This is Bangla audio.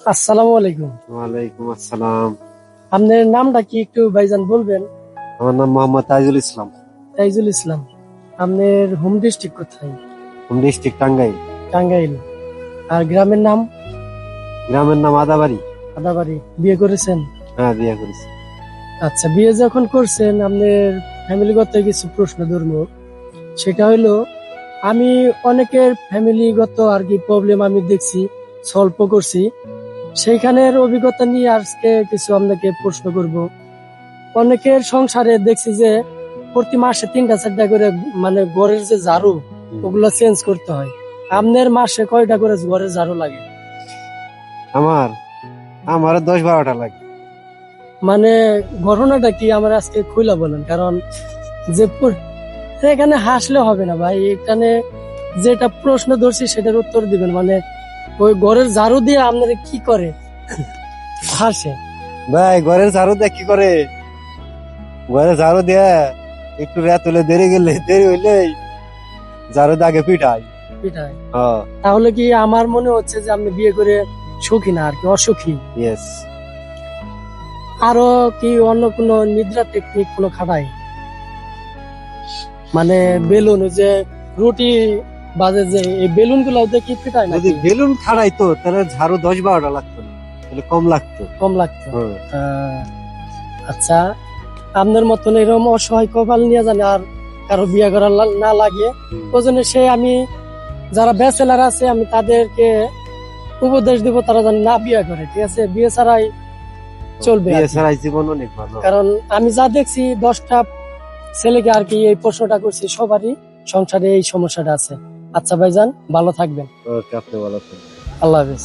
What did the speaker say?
আসসালামু আলাইকুম। ওয়ালাইকুম আসসালাম। আপনার নামটা কি একটু ভাইজান বলবেন? আমার নাম মোহাম্মদ তাইজুল ইসলাম। তাইজুল ইসলাম। আপনার হোম ডিস্ট্রিক্ট কোথায়? Home district Tangail. টাঙ্গাইল। আর গ্রামের নাম? গ্রামের নাম আদাবাড়ি। আদাবাড়ি। বিয়ে করেছেন? হ্যাঁ, বিয়ে করেছি। আচ্ছা, বিয়ে যখন করছেন আপনার ফ্যামিলিগত কিছু প্রশ্ন ধর্ম, সেটা হলো আমি অনেকের ফ্যামিলিগত আর কি প্রবলেম আমি দেখছি, সলভ করছি। সেইখানের অভিজ্ঞতা নিয়ে আজকে কিছু আপনাকে প্রশ্ন করব। অনেকের সংসারে দেখছি যে প্রতি মাসে 3টা 4টা করে মানে ঘরের যে ঝাড়ু ওগুলো চেঞ্জ করতে হয়। আপনার মাসে কয়টা করে ঘরের ঝাড়ু লাগে? আমার আমার 10-12টা লাগে। মানে ঘটনাটা কি আমার আজকে খুইলা বলেন, কারণ যে এখানে হাসলে হবে না ভাই, এখানে যেটা প্রশ্ন ধরছি সেটার উত্তর দিবেন। মানে ওই ঘরের ঝাড়ু দিয়ে আপনারা কি করে হাসে? ভাই, ঘরের ঝাড়ু দিয়ে কি করে? ঘরের ঝাড়ু দিয়ে একটু রাত হলে দেরি হইলেই ঝাড়ু দিয়ে আগে পিটাই। পিটায়? হ্যাঁ। তাহলে কি আমার মনে হচ্ছে যে আপনি বিয়ে করে সুখী না আর কি, অসুখী? ইয়েস। আরো কি অন্য কোনো নিদ্রা টেকনিক কোনো খাটায়? মানে বেলুন, ওই যে রুটি বাজে যে এই বেলুন গুলো দেখি পিটায় না? যদি বেলুন খাড়াইতো তাহলে ঝাড়ু 10-12টা লাগতো না, তাহলে কম লাগতো। কম লাগতো? হ্যাঁ। আচ্ছা, আপনার মতন এরকম অসহায় কপাল নিয়ে জানে আর কারো বিয়ে করা না লাগে, ওই জন্য সে আমি যারা ব্যাচেলার আছে আমি তাদেরকে উপদেশ দিব তারা যেন না বিয়ে করে, ঠিক আছে? বিয়ে ছাড়াই চলবে আর বিয়ে কি। ছাড়াই জীবন অনেক ভালো। কারণ আমি যা দেখছি 10টা ছেলেকে আর কি এই প্রশ্নটা করছি, সবারই সংসারে এই সমস্যাটা আছে। আচ্ছা ভাইজান, ভালো থাকবেন। ওকে, আপনি ভালো থাকবেন। আল্লাহ হাফেজ।